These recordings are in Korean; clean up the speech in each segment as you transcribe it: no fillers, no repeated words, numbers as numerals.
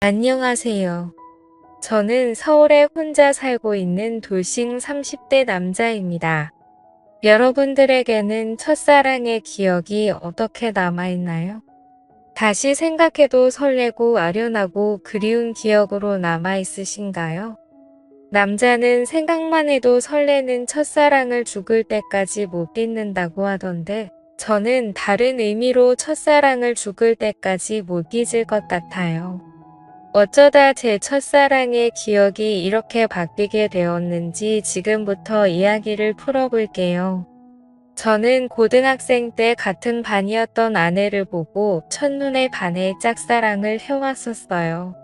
안녕하세요. 저는 서울에 혼자 살고 있는 돌싱 30대 남자입니다. 여러분들에게는 첫사랑의 기억이 어떻게 남아있나요? 다시 생각해도 설레고 아련하고 그리운 기억으로 남아있으신가요? 남자는 생각만 해도 설레는 첫사랑을 죽을 때까지 못 잊는다고 하던데, 저는 다른 의미로 첫사랑을 죽을 때까지 못 잊을 것 같아요. 어쩌다 제 첫사랑의 기억이 이렇게 바뀌게 되었는지 지금부터 이야기를 풀어볼게요. 저는 고등학생 때 같은 반이었던 아내를 보고 첫눈에 반해 짝사랑을 해왔었어요.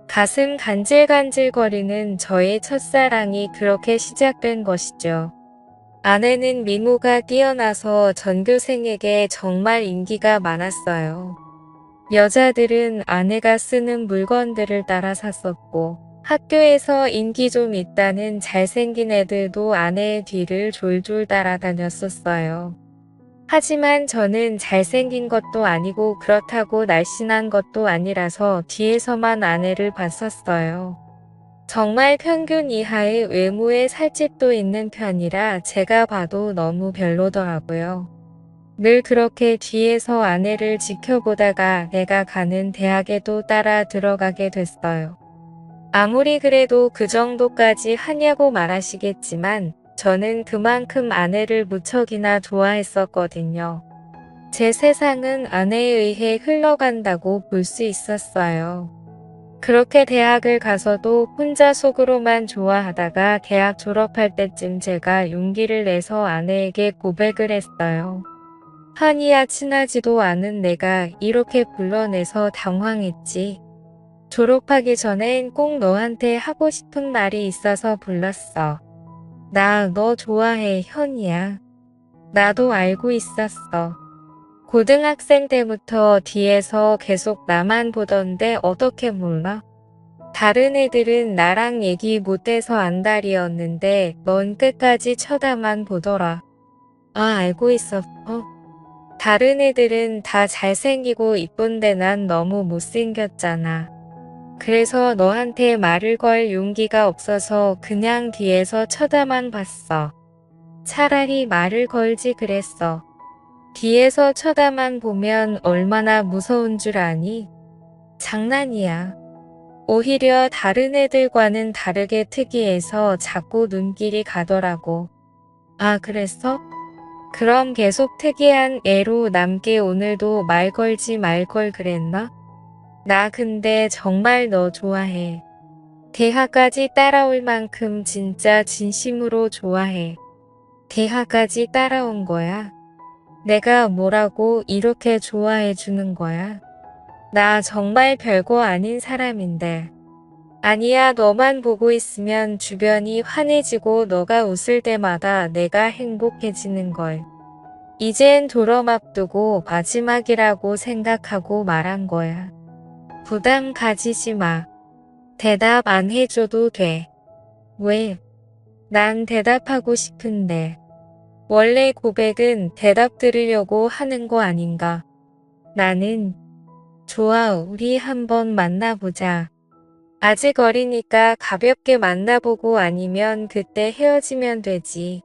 가슴 간질간질거리는 저의 첫사랑이 그렇게 시작된 것이죠. 아내는 미모가 뛰어나서 전교생에게 정말 인기가 많았어요. 여자들은 아내가 쓰는 물건들을 따라 샀었고, 학교에서 인기 좀 있다는 잘생긴 애들도 아내의 뒤를 졸졸 따라다녔었어요. 하지만 저는 잘생긴 것도 아니고 그렇다고 날씬한 것도 아니라서 뒤에서만 아내를 봤었어요. 정말 평균 이하의 외모에 살집도 있는 편이라 제가 봐도 너무 별로더라고요. 늘 그렇게 뒤에서 아내를 지켜보다가 내가 가는 대학에도 따라 들어가게 됐어요. 아무리 그래도 그 정도까지 하냐고 말하시겠지만 저는 그만큼 아내를 무척이나 좋아했었거든요. 제 세상은 아내에 의해 흘러간다고 볼 수 있었어요. 그렇게 대학을 가서도 혼자 속으로만 좋아하다가 대학 졸업할 때쯤 제가 용기를 내서 아내에게 고백을 했어요. 한이야 친하지도 않은 내가 이렇게 불러내서 당황했지. 졸업하기 전엔 꼭 너한테 하고 싶은 말이 있어서 불렀어. 나 너 좋아해, 현이야. 나도 알고 있었어. 고등학생 때부터 뒤에서 계속 나만 보던데 어떻게 몰라? 다른 애들은 나랑 얘기 못해서 안달이었는데 넌 끝까지 쳐다만 보더라. 아, 알고 있었어. 다른 애들은 다 잘생기고 이쁜데 난 너무 못생겼잖아. 그래서 너한테 말을 걸 용기가 없어서 그냥 뒤에서 쳐다만 봤어. 차라리 말을 걸지 그랬어. 뒤에서 쳐다만 보면 얼마나 무서운 줄 아니? 장난이야. 오히려 다른 애들과는 다르게 특이해서 자꾸 눈길이 가더라고. 아, 그랬어? 그럼 계속 특이한 애로 남게 오늘도 말 걸지 말 걸 그랬나? 나 근데 정말 너 좋아해. 대학까지 따라올 만큼 진짜 진심으로 좋아해. 대학까지 따라온 거야. 내가 뭐라고 이렇게 좋아해 주는 거야? 나 정말 별거 아닌 사람인데. 아니야, 너만 보고 있으면 주변이 환해지고 너가 웃을 때마다 내가 행복해지는 걸. 이젠 졸업 앞두고 마지막이라고 생각하고 말한 거야. 부담 가지지 마. 대답 안 해줘도 돼. 왜? 난 대답하고 싶은데. 원래 고백은 대답 들으려고 하는 거 아닌가? 나는 좋아, 우리 한번 만나보자. 아직 어리니까 가볍게 만나보고 아니면 그때 헤어지면 되지.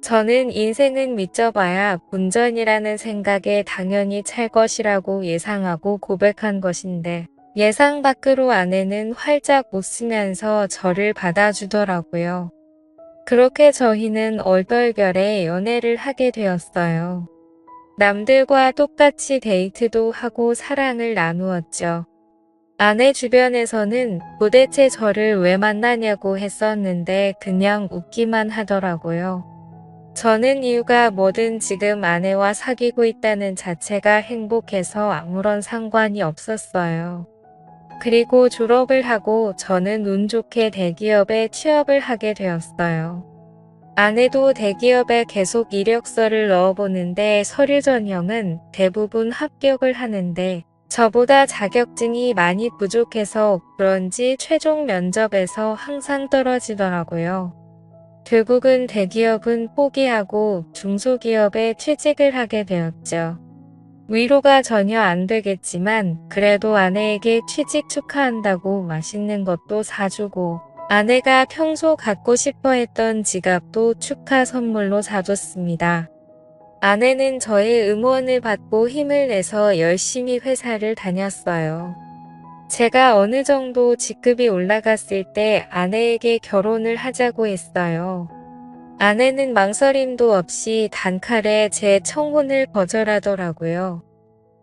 저는 인생은 믿져봐야 본전이라는 생각에 당연히 찰 것이라고 예상하고 고백한 것인데 예상 밖으로 아내는 활짝 웃으면서 저를 받아주더라고요. 그렇게 저희는 얼떨결에 연애를 하게 되었어요. 남들과 똑같이 데이트도 하고 사랑을 나누었죠. 아내 주변에서는 도대체 저를 왜 만나냐고 했었는데 그냥 웃기만 하더라고요. 저는 이유가 뭐든 지금 아내와 사귀고 있다는 자체가 행복해서 아무런 상관이 없었어요. 그리고 졸업을 하고 저는 운 좋게 대기업에 취업을 하게 되었어요. 아내도 대기업에 계속 이력서를 넣어보는데 서류 전형은 대부분 합격을 하는데 저보다 자격증이 많이 부족해서 그런지 최종 면접에서 항상 떨어지더라고요. 결국은 대기업은 포기하고 중소기업에 취직을 하게 되었죠. 위로가 전혀 안 되겠지만 그래도 아내에게 취직 축하한다고 맛있는 것도 사주고 아내가 평소 갖고 싶어 했던 지갑도 축하 선물로 사줬습니다. 아내는 저의 응원을 받고 힘을 내서 열심히 회사를 다녔어요. 제가 어느 정도 직급이 올라갔을 때 아내에게 결혼을 하자고 했어요. 아내는 망설임도 없이 단칼에 제 청혼을 거절하더라고요.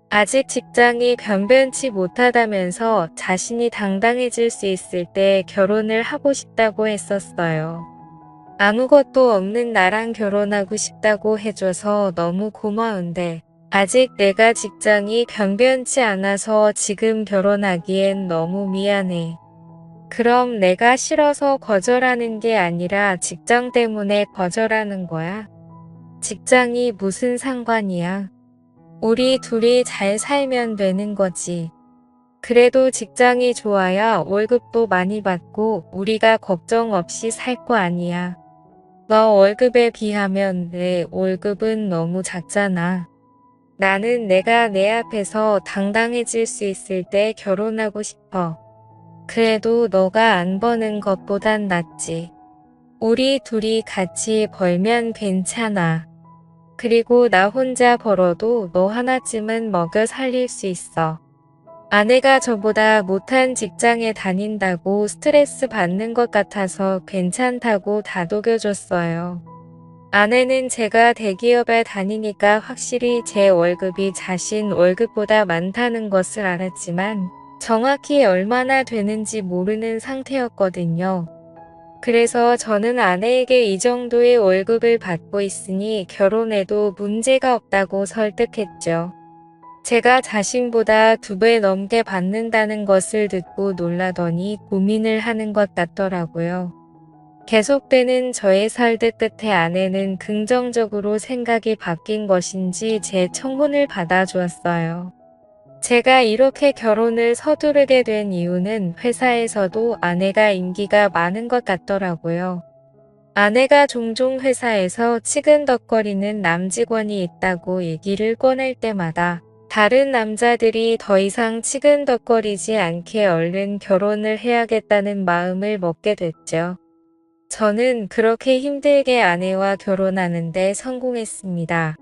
아직 직장이 변변치 못하다면서 자신이 당당해질 수 있을 때 결혼을 하고 싶다고 했었어요. 아무것도 없는 나랑 결혼하고 싶다고 해줘서 너무 고마운데 아직 내가 직장이 변변치 않아서 지금 결혼하기엔 너무 미안해. 그럼 내가 싫어서 거절하는 게 아니라 직장 때문에 거절하는 거야? 직장이 무슨 상관이야? 우리 둘이 잘 살면 되는 거지. 그래도 직장이 좋아야 월급도 많이 받고 우리가 걱정 없이 살 거 아니야. 너 월급에 비하면 내 월급은 너무 작잖아. 나는 내가 내 앞에서 당당해질 수 있을 때 결혼하고 싶어. 그래도 너가 안 버는 것보단 낫지. 우리 둘이 같이 벌면 괜찮아. 그리고 나 혼자 벌어도 너 하나쯤은 먹여 살릴 수 있어. 아내가 저보다 못한 직장에 다닌다고 스트레스 받는 것 같아서 괜찮다고 다독여줬어요. 아내는 제가 대기업에 다니니까 확실히 제 월급이 자신 월급보다 많다는 것을 알았지만 정확히 얼마나 되는지 모르는 상태였거든요. 그래서 저는 아내에게 이 정도의 월급을 받고 있으니 결혼해도 문제가 없다고 설득했죠. 제가 자신보다 2배 넘게 받는다는 것을 듣고 놀라더니 고민을 하는 것 같더라고요. 계속되는 저의 설득 끝에 아내는 긍정적으로 생각이 바뀐 것인지 제 청혼을 받아주었어요. 제가 이렇게 결혼을 서두르게 된 이유는 회사에서도 아내가 인기가 많은 것 같더라고요. 아내가 종종 회사에서 치근덕거리는 남직원이 있다고 얘기를 꺼낼 때마다 다른 남자들이 더 이상 치근덕거리지 않게 얼른 결혼을 해야겠다는 마음을 먹게 됐죠. 저는 그렇게 힘들게 아내와 결혼하는데 성공했습니다.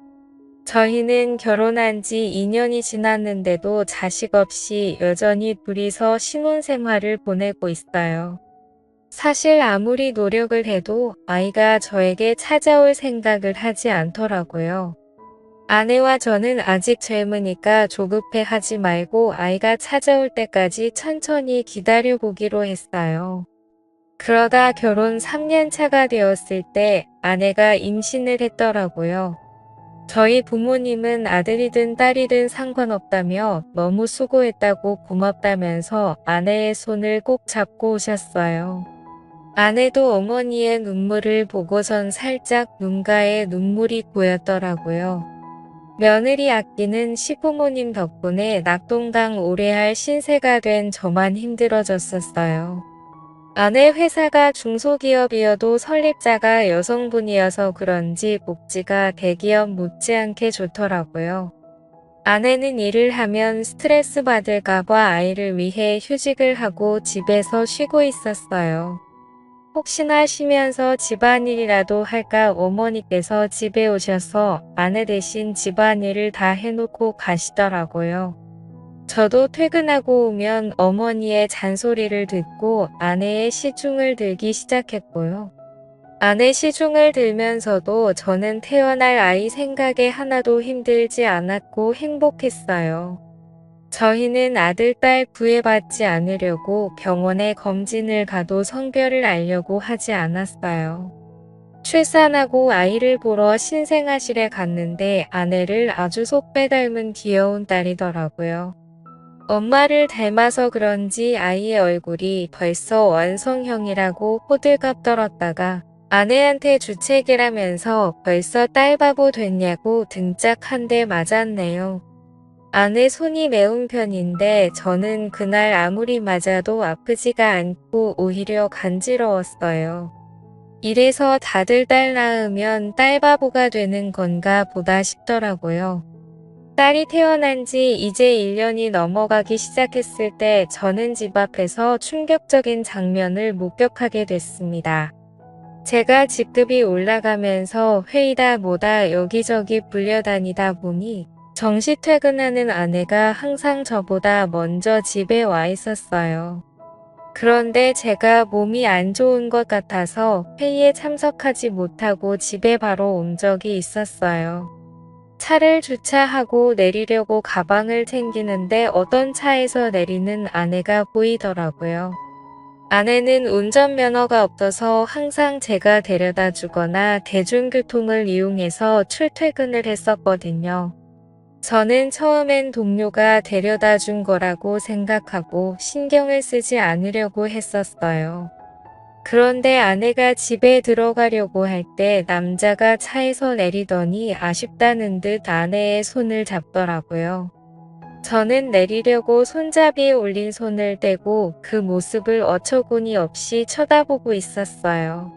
저희는 결혼한 지 2년이 지났는데도 자식 없이 여전히 둘이서 신혼생활을 보내고 있어요. 사실 아무리 노력을 해도 아이가 저에게 찾아올 생각을 하지 않더라고요. 아내와 저는 아직 젊으니까 조급해 하지 말고 아이가 찾아올 때까지 천천히 기다려보기로 했어요. 그러다 결혼 3년 차가 되었을 때 아내가 임신을 했더라고요. 저희 부모님은 아들이든 딸이든 상관없다며 너무 수고했다고 고맙다면서 아내의 손을 꼭 잡고 오셨어요. 아내도 어머니의 눈물을 보고선 살짝 눈가에 눈물이 고였더라고요. 며느리 아끼는 시부모님 덕분에 낙동강 오래 할 신세가 된 저만 힘들어졌었어요. 아내 회사가 중소기업이어도 설립자가 여성분이어서 그런지 복지가 대기업 못지않게 좋더라고요. 아내는 일을 하면 스트레스 받을까봐 아이를 위해 휴직을 하고 집에서 쉬고 있었어요. 혹시나 쉬면서 집안일이라도 할까 어머니께서 집에 오셔서 아내 대신 집안일을 다 해놓고 가시더라고요. 저도 퇴근하고 오면 어머니의 잔소리를 듣고 아내의 시중을 들기 시작했고요. 아내 시중을 들면서도 저는 태어날 아이 생각에 하나도 힘들지 않았고 행복했어요. 저희는 아들, 딸 구애받지 않으려고 병원에 검진을 가도 성별을 알려고 하지 않았어요. 출산하고 아이를 보러 신생아실에 갔는데 아내를 아주 속 빼닮은 귀여운 딸이더라고요. 엄마를 닮아서 그런지 아이의 얼굴이 벌써 완성형이라고 호들갑 떨었다가 아내한테 주책이라면서 벌써 딸바보 됐냐고 등짝 한 대 맞았네요. 아내 손이 매운 편인데 저는 그날 아무리 맞아도 아프지가 않고 오히려 간지러웠어요. 이래서 다들 딸 낳으면 딸바보가 되는 건가 보다 싶더라고요. 딸이 태어난 지 이제 1년이 넘어가기 시작했을 때 저는 집 앞에서 충격적인 장면을 목격하게 됐습니다. 제가 직급이 올라가면서 회의다 뭐다 여기저기 불려다니다 보니 정시 퇴근하는 아내가 항상 저보다 먼저 집에 와 있었어요. 그런데 제가 몸이 안 좋은 것 같아서 회의에 참석하지 못하고 집에 바로 온 적이 있었어요. 차를 주차하고 내리려고 가방을 챙기는데 어떤 차에서 내리는 아내가 보이더라고요. 아내는 운전면허가 없어서 항상 제가 데려다 주거나 대중교통을 이용해서 출퇴근을 했었거든요. 저는 처음엔 동료가 데려다 준 거라고 생각하고 신경을 쓰지 않으려고 했었어요. 그런데 아내가 집에 들어가려고 할 때 남자가 차에서 내리더니 아쉽다는 듯 아내의 손을 잡더라고요. 저는 내리려고 손잡이에 올린 손을 떼고 그 모습을 어처구니 없이 쳐다보고 있었어요.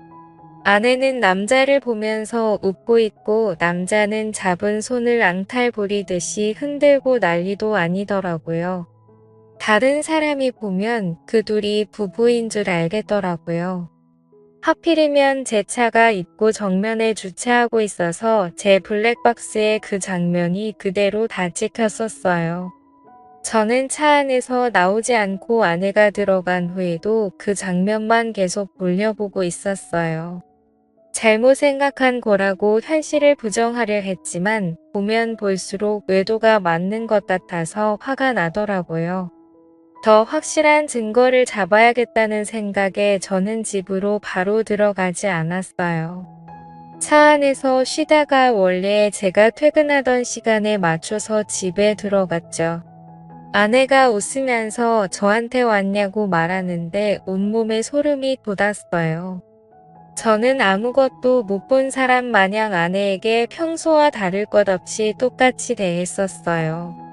아내는 남자를 보면서 웃고 있고 남자는 잡은 손을 앙탈 부리듯이 흔들고 난리도 아니더라고요. 다른 사람이 보면 그 둘이 부부인 줄 알겠더라고요. 하필이면 제 차가 입구 정면에 주차하고 있어서 제 블랙박스에 그 장면이 그대로 다 찍혔었어요. 저는 차 안에서 나오지 않고 아내가 들어간 후에도 그 장면만 계속 돌려보고 있었어요. 잘못 생각한 거라고 현실을 부정하려 했지만 보면 볼수록 외도가 맞는 것 같아서 화가 나더라고요. 더 확실한 증거를 잡아야겠다는 생각에 저는 집으로 바로 들어가지 않았어요. 차 안에서 쉬다가 원래 제가 퇴근하던 시간에 맞춰서 집에 들어갔죠. 아내가 웃으면서 저한테 왔냐고 말하는데 온몸에 소름이 돋았어요. 저는 아무것도 못 본 사람 마냥 아내에게 평소와 다를 것 없이 똑같이 대했었어요.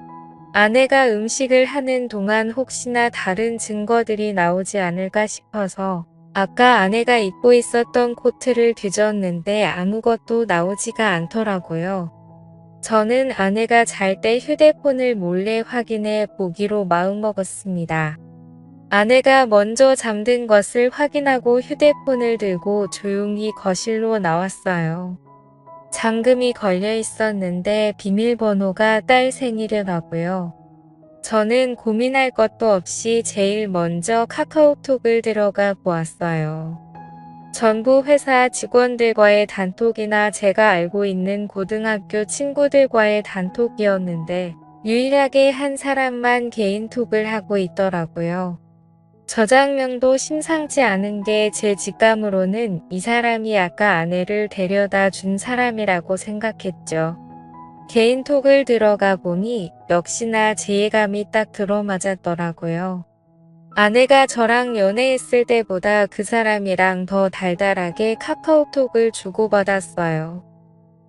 아내가 음식을 하는 동안 혹시나 다른 증거들이 나오지 않을까 싶어서 아까 아내가 입고 있었던 코트를 뒤졌는데 아무것도 나오지가 않더라고요. 저는 아내가 잘 때 휴대폰을 몰래 확인해 보기로 마음먹었습니다. 아내가 먼저 잠든 것을 확인하고 휴대폰을 들고 조용히 거실로 나왔어요. 잠금이 걸려 있었는데 비밀번호가 딸 생일이라고요. 저는 고민할 것도 없이 제일 먼저 카카오톡을 들어가 보았어요. 전부 회사 직원들과의 단톡이나 제가 알고 있는 고등학교 친구들과의 단톡이었는데 유일하게 한 사람만 개인톡을 하고 있더라고요. 저장명도 심상치 않은 게 제 직감으로는 이 사람이 아까 아내를 데려다 준 사람이라고 생각했죠. 개인톡을 들어가 보니 역시나 제 예감이 딱 들어맞았더라고요. 아내가 저랑 연애했을 때보다 그 사람이랑 더 달달하게 카카오톡을 주고받았어요.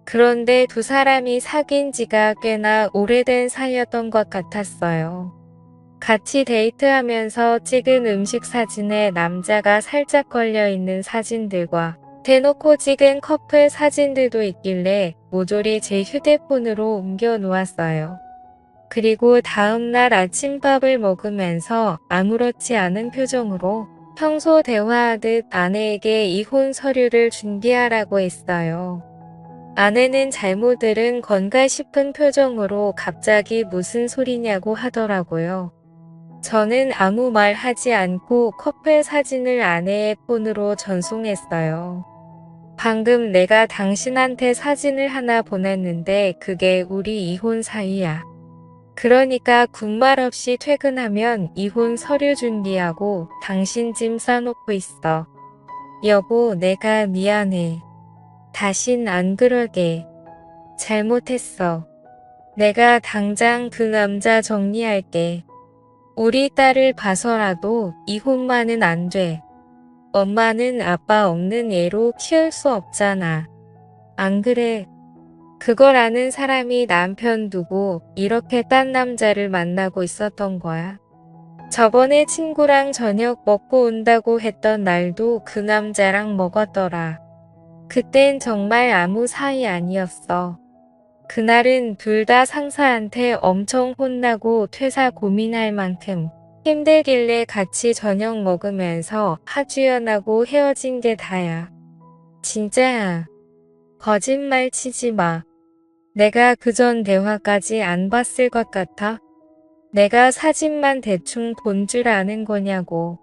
그런데 두 사람이 사귄 지가 꽤나 오래된 사이였던 것 같았어요. 같이 데이트하면서 찍은 음식 사진에 남자가 살짝 걸려있는 사진들과 대놓고 찍은 커플 사진들도 있길래 모조리 제 휴대폰으로 옮겨 놓았어요. 그리고 다음날 아침밥을 먹으면서 아무렇지 않은 표정으로 평소 대화하듯 아내에게 이혼 서류를 준비하라고 했어요. 아내는 잘못 들은 건가 싶은 표정으로 갑자기 무슨 소리냐고 하더라고요. 저는 아무 말 하지 않고 커플 사진을 아내의 폰으로 전송했어요. 방금 내가 당신한테 사진을 하나 보냈는데 그게 우리 이혼 사이야. 그러니까 군말 없이 퇴근하면 이혼 서류 준비하고 당신 짐 싸놓고 있어. 여보, 내가 미안해. 다신 안 그러게. 잘못했어. 내가 당장 그 남자 정리할게. 우리 딸을 봐서라도 이혼만은 안 돼. 엄마는 아빠 없는 애로 키울 수 없잖아. 안 그래? 그걸 아는 사람이 남편 두고 이렇게 딴 남자를 만나고 있었던 거야. 저번에 친구랑 저녁 먹고 온다고 했던 날도 그 남자랑 먹었더라. 그땐 정말 아무 사이 아니었어. 그날은 둘 다 상사한테 엄청 혼나고 퇴사 고민할 만큼 힘들길래 같이 저녁 먹으면서 하주연하고 헤어진 게 다야. 진짜야. 거짓말 치지 마. 내가 그전 대화까지 안 봤을 것 같아? 내가 사진만 대충 본 줄 아는 거냐고.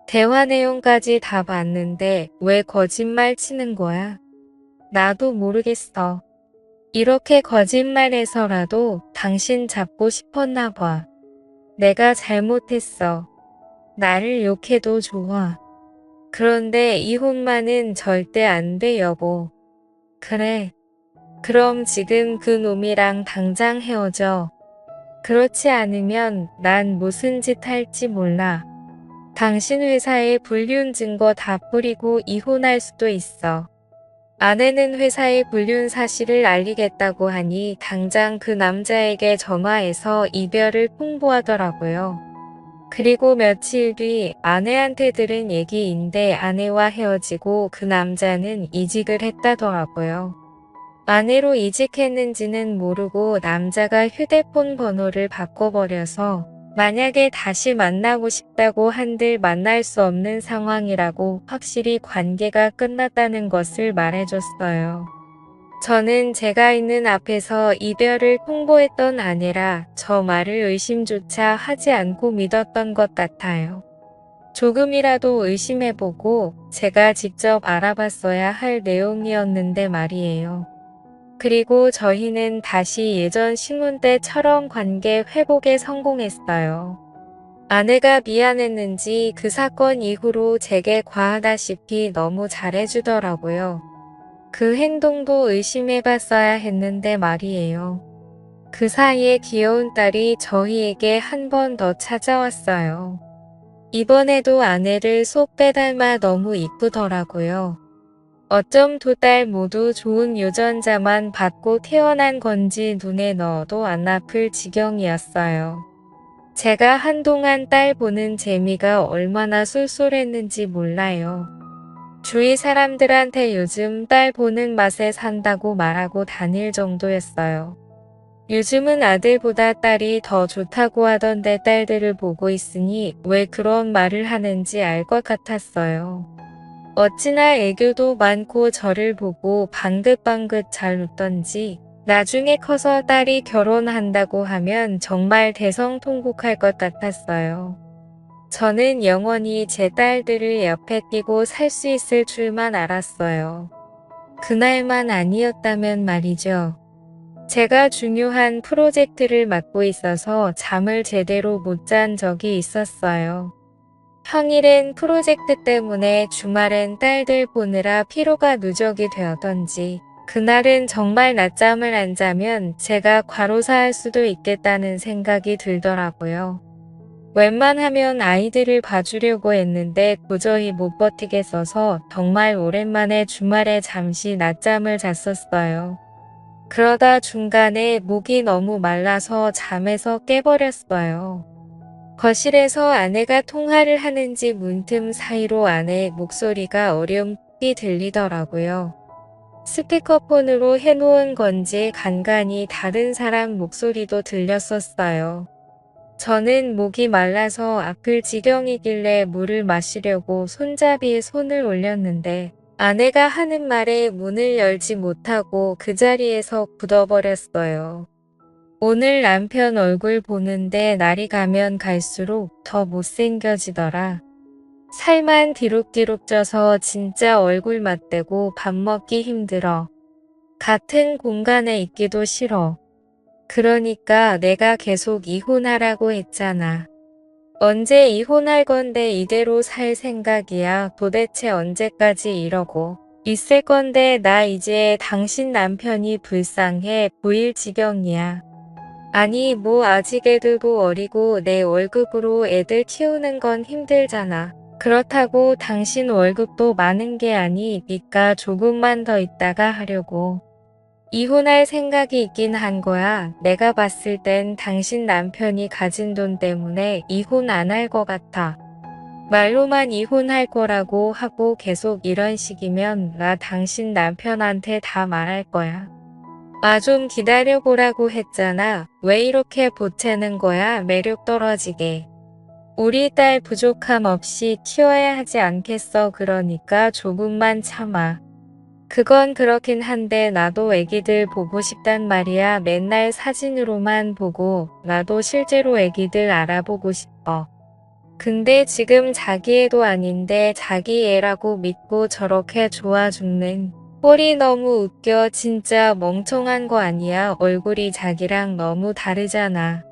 대화 내용까지 다 봤는데 왜 거짓말 치는 거야? 나도 모르겠어. 이렇게 거짓말해서라도 당신 잡고 싶었나 봐. 내가 잘못했어. 나를 욕해도 좋아. 그런데 이혼만은 절대 안 돼, 여보. 그래. 그럼 지금 그 놈이랑 당장 헤어져. 그렇지 않으면 난 무슨 짓 할지 몰라. 당신 회사에 불륜 증거 다 뿌리고 이혼할 수도 있어. 아내는 회사에 불륜 사실을 알리겠다고 하니 당장 그 남자에게 전화해서 이별을 통보하더라고요. 그리고 며칠 뒤 아내한테 들은 얘기인데 아내와 헤어지고 그 남자는 이직을 했다더라고요. 아내로 이직했는지는 모르고 남자가 휴대폰 번호를 바꿔버려서 만약에 다시 만나고 싶다고 한들 만날 수 없는 상황이라고 확실히 관계가 끝났다는 것을 말해줬어요. 저는 제가 있는 앞에서 이별을 통보했던 아내라 저 말을 의심조차 하지 않고 믿었던 것 같아요. 조금이라도 의심해보고 제가 직접 알아봤어야 할 내용이었는데 말이에요. 그리고 저희는 다시 예전 신혼 때처럼 관계 회복에 성공했어요. 아내가 미안했는지 그 사건 이후로 제게 과하다시피 너무 잘해주더라고요. 그 행동도 의심해봤어야 했는데 말이에요. 그 사이에 귀여운 딸이 저희에게 한 번 더 찾아왔어요. 이번에도 아내를 쏙 빼닮아 너무 이쁘더라고요. 어쩜 두 딸 모두 좋은 유전자만 받고 태어난 건지 눈에 넣어도 안 아플 지경이었어요. 제가 한동안 딸 보는 재미가 얼마나 쏠쏠했는지 몰라요. 주위 사람들한테 요즘 딸 보는 맛에 산다고 말하고 다닐 정도였어요. 요즘은 아들보다 딸이 더 좋다고 하던데 딸들을 보고 있으니 왜 그런 말을 하는지 알 것 같았어요. 어찌나 애교도 많고 저를 보고 방긋방긋 잘 웃던지 나중에 커서 딸이 결혼한다고 하면 정말 대성통곡할 것 같았어요. 저는 영원히 제 딸들을 옆에 끼고 살 수 있을 줄만 알았어요. 그날만 아니었다면 말이죠. 제가 중요한 프로젝트를 맡고 있어서 잠을 제대로 못 잔 적이 있었어요. 평일엔 프로젝트 때문에 주말엔 딸들 보느라 피로가 누적이 되었던지 그날은 정말 낮잠을 안 자면 제가 과로사할 수도 있겠다는 생각이 들더라고요. 웬만하면 아이들을 봐주려고 했는데 도저히 못 버티겠어서 정말 오랜만에 주말에 잠시 낮잠을 잤었어요. 그러다 중간에 목이 너무 말라서 잠에서 깨버렸어요. 거실에서 아내가 통화를 하는지 문틈 사이로 아내의 목소리가 어렴풋이 들리더라고요. 스피커폰으로 해놓은 건지 간간히 다른 사람 목소리도 들렸었어요. 저는 목이 말라서 아플 지경이길래 물을 마시려고 손잡이에 손을 올렸는데 아내가 하는 말에 문을 열지 못하고 그 자리에서 굳어버렸어요. 오늘 남편 얼굴 보는데 날이 가면 갈수록 더 못생겨지더라. 살만 디룩디룩 쪄서 진짜 얼굴 맞대고 밥 먹기 힘들어. 같은 공간에 있기도 싫어. 그러니까 내가 계속 이혼하라고 했잖아. 언제 이혼할 건데 이대로 살 생각이야. 도대체 언제까지 이러고 있을 건데 나 이제 당신 남편이 불쌍해 보일 지경이야. 아니 뭐 아직 애들도 어리고 내 월급으로 애들 키우는 건 힘들잖아. 그렇다고 당신 월급도 많은 게 아니니까 조금만 더 있다가 하려고. 이혼할 생각이 있긴 한 거야. 내가 봤을 땐 당신 남편이 가진 돈 때문에 이혼 안 할 것 같아. 말로만 이혼할 거라고 하고 계속 이런 식이면 나 당신 남편한테 다 말할 거야. 좀 기다려보라고 했잖아. 왜 이렇게 보채는 거야? 매력 떨어지게. 우리 딸 부족함 없이 키워야 하지 않겠어. 그러니까 조금만 참아. 그건 그렇긴 한데 나도 애기들 보고 싶단 말이야. 맨날 사진으로만 보고 나도 실제로 애기들 알아보고 싶어. 근데 지금 자기 애도 아닌데 자기 애라고 믿고 저렇게 좋아 죽는 꼴이 너무 웃겨. 진짜 멍청한 거 아니야? 얼굴이 자기랑 너무 다르잖아.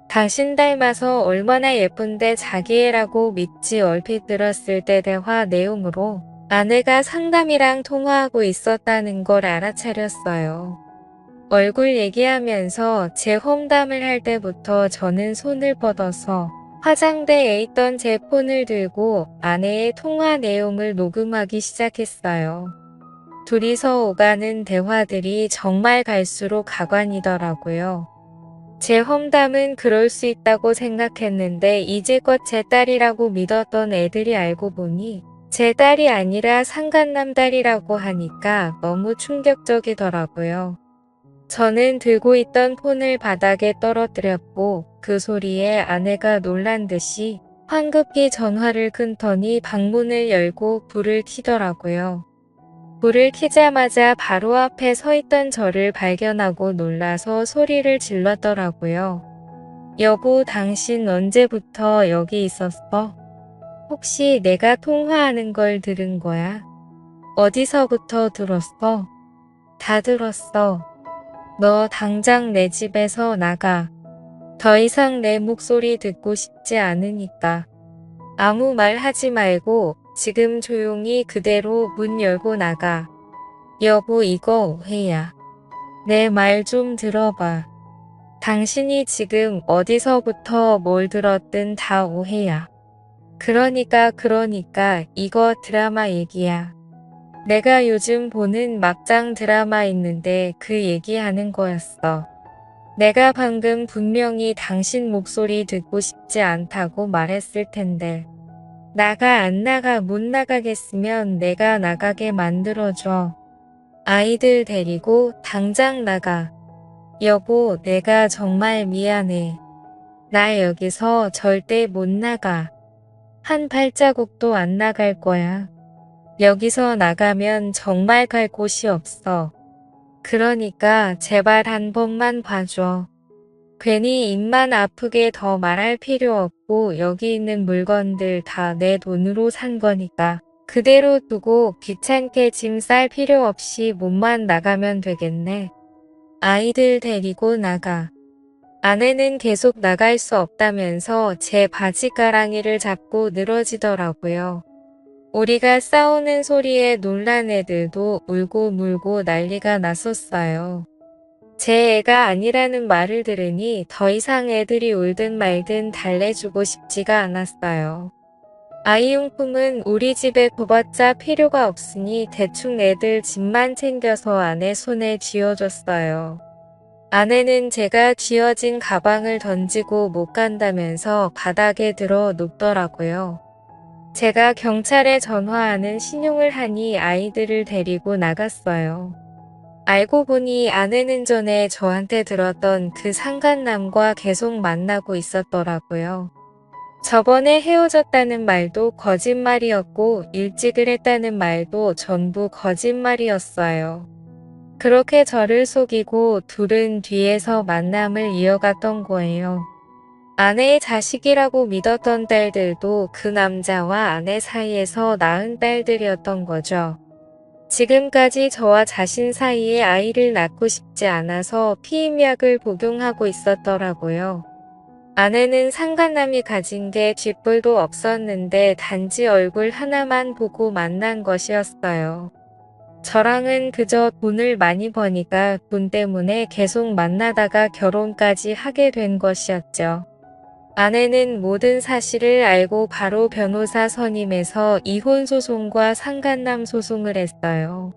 당신 닮아서 얼마나 예쁜데 자기 애라고 믿지. 얼핏 들었을 때 대화 내용으로 아내가 상담이랑 통화하고 있었다는 걸 알아차렸어요. 얼굴 얘기하면서 제 험담을 할 때부터 저는 손을 뻗어서 화장대에 있던 제 폰을 들고 아내의 통화 내용을 녹음하기 시작했어요. 둘이서 오가는 대화들이 정말 갈수록 가관이더라고요. 제 험담은 그럴 수 있다고 생각했는데 이제껏 제 딸이라고 믿었던 애들이 알고 보니 제 딸이 아니라 상간남 딸이라고 하니까 너무 충격적이더라고요. 저는 들고 있던 폰을 바닥에 떨어뜨렸고 그 소리에 아내가 놀란 듯이 황급히 전화를 끊더니 방문을 열고 불을 켜더라고요. 불을 켜자마자 바로 앞에 서 있던 저를 발견하고 놀라서 소리를 질렀더라고요. 여보, 당신 언제부터 여기 있었어? 혹시 내가 통화하는 걸 들은 거야? 어디서부터 들었어? 다 들었어. 너 당장 내 집에서 나가. 더 이상 내 목소리 듣고 싶지 않으니까. 아무 말 하지 말고 지금 조용히 그대로 문 열고 나가. 여보, 이거 오해야. 내 말 좀 들어봐. 당신이 지금 어디서부터 뭘 들었든 다 오해야. 그러니까 이거 드라마 얘기야. 내가 요즘 보는 막장 드라마 있는데 그 얘기하는 거였어. 내가 방금 분명히 당신 목소리 듣고 싶지 않다고 말했을 텐데. 나가 안 나가. 못 나가겠으면 내가 나가게 만들어줘. 아이들 데리고 당장 나가. 여보, 내가 정말 미안해. 나 여기서 절대 못 나가. 한 발자국도 안 나갈 거야. 여기서 나가면 정말 갈 곳이 없어. 그러니까 제발 한 번만 봐줘. 괜히 입만 아프게 더 말할 필요 없고 여기 있는 물건들 다 내 돈으로 산 거니까 그대로 두고 귀찮게 짐 쌀 필요 없이 몸만 나가면 되겠네. 아이들 데리고 나가. 아내는 계속 나갈 수 없다면서 제 바지가랑이를 잡고 늘어지더라고요. 우리가 싸우는 소리에 놀란 애들도 울고 물고 난리가 났었어요. 제 애가 아니라는 말을 들으니 더 이상 애들이 울든 말든 달래주고 싶지가 않았어요. 아이용품은 우리 집에 둬봤자 필요가 없으니 대충 애들 집만 챙겨서 아내 손에 쥐어줬어요. 아내는 제가 쥐어진 가방을 던지고 못 간다면서 바닥에 들어 눕더라고요. 제가 경찰에 전화하는 신용을 하니 아이들을 데리고 나갔어요. 알고 보니 아내는 전에 저한테 들었던 그 상간남과 계속 만나고 있었더라고요. 저번에 헤어졌다는 말도 거짓말이었고 일찍을 했다는 말도 전부 거짓말이었어요. 그렇게 저를 속이고 둘은 뒤에서 만남을 이어갔던 거예요. 아내의 자식이라고 믿었던 딸들도 그 남자와 아내 사이에서 낳은 딸들이었던 거죠. 지금까지 저와 자신 사이에 아이를 낳고 싶지 않아서 피임약을 복용하고 있었더라고요. 아내는 상간남이 가진 게 쥐뿔도 없었는데 단지 얼굴 하나만 보고 만난 것이었어요. 저랑은 그저 돈을 많이 버니까 돈 때문에 계속 만나다가 결혼까지 하게 된 것이었죠. 아내는 모든 사실을 알고 바로 변호사 선임해서 이혼 소송과 상간남 소송을 했어요.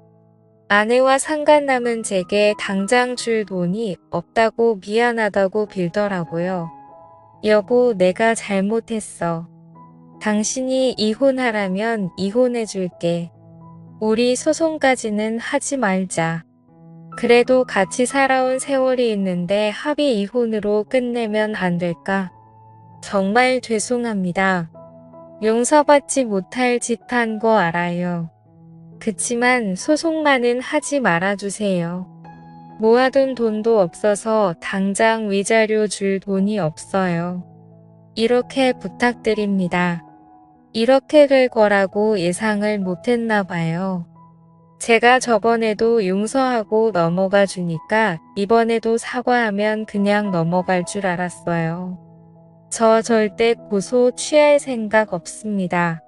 아내와 상간남은 제게 당장 줄 돈이 없다고 미안하다고 빌더라고요. 여보, 내가 잘못했어. 당신이 이혼하라면 이혼해줄게. 우리 소송까지는 하지 말자. 그래도 같이 살아온 세월이 있는데 합의 이혼으로 끝내면 안 될까? 정말 죄송합니다. 용서받지 못할 짓 한 거 알아요. 그치만 소송만은 하지 말아주세요. 모아둔 돈도 없어서 당장 위자료 줄 돈이 없어요. 이렇게 부탁드립니다. 이렇게 될 거라고 예상을 못했나 봐요. 제가 저번에도 용서하고 넘어가 주니까 이번에도 사과하면 그냥 넘어갈 줄 알았어요. 저 절대 고소 취할 생각 없습니다.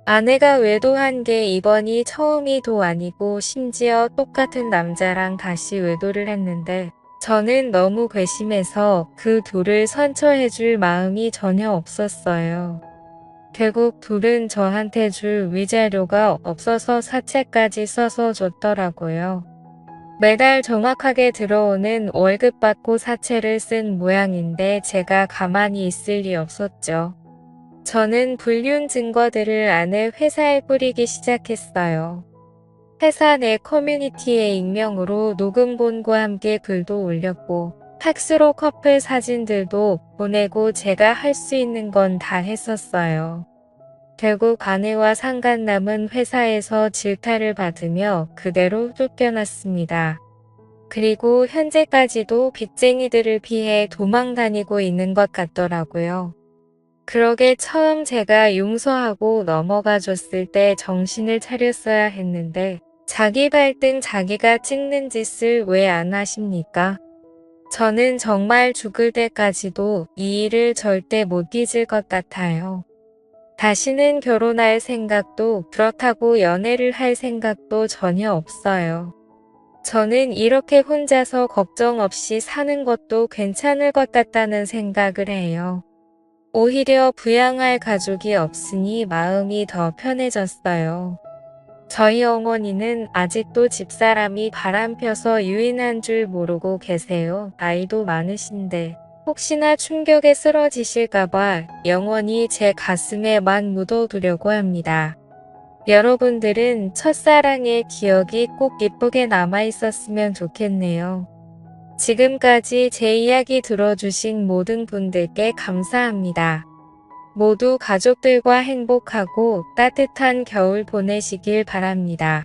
아내가 외도한 게 이번이 처음이도 아니고 심지어 똑같은 남자랑 다시 외도를 했는데 저는 너무 괘씸해서 그 둘을 선처해줄 마음이 전혀 없었어요. 결국 둘은 저한테 줄 위자료가 없어서 사채까지 써서 줬더라고요. 매달 정확하게 들어오는 월급 받고 사채를 쓴 모양인데 제가 가만히 있을 리 없었죠. 저는 불륜 증거들을 아내 회사에 뿌리기 시작했어요. 회사 내 커뮤니티에 익명으로 녹음본과 함께 글도 올렸고 팩스로 커플 사진들도 보내고 제가 할 수 있는 건 다 했었어요. 결국 아내와 상간남은 회사에서 질타를 받으며 그대로 쫓겨났습니다. 그리고 현재까지도 빚쟁이들을 피해 도망 다니고 있는 것 같더라고요. 그러게 처음 제가 용서하고 넘어가 줬을 때 정신을 차렸어야 했는데 자기 발등 자기가 찍는 짓을 왜 안 하십니까? 저는 정말 죽을 때까지도 이 일을 절대 못 잊을 것 같아요. 다시는 결혼할 생각도 그렇다고 연애를 할 생각도 전혀 없어요. 저는 이렇게 혼자서 걱정 없이 사는 것도 괜찮을 것 같다는 생각을 해요. 오히려 부양할 가족이 없으니 마음이 더 편해졌어요. 저희 어머니는 아직도 집사람이 바람펴서 유인한 줄 모르고 계세요. 나이도 많으신데 혹시나 충격에 쓰러지실까봐 영원히 제 가슴에만 묻어두려고 합니다. 여러분들은 첫사랑의 기억이 꼭 예쁘게 남아있었으면 좋겠네요. 지금까지 제 이야기 들어주신 모든 분들께 감사합니다. 모두 가족들과 행복하고 따뜻한 겨울 보내시길 바랍니다.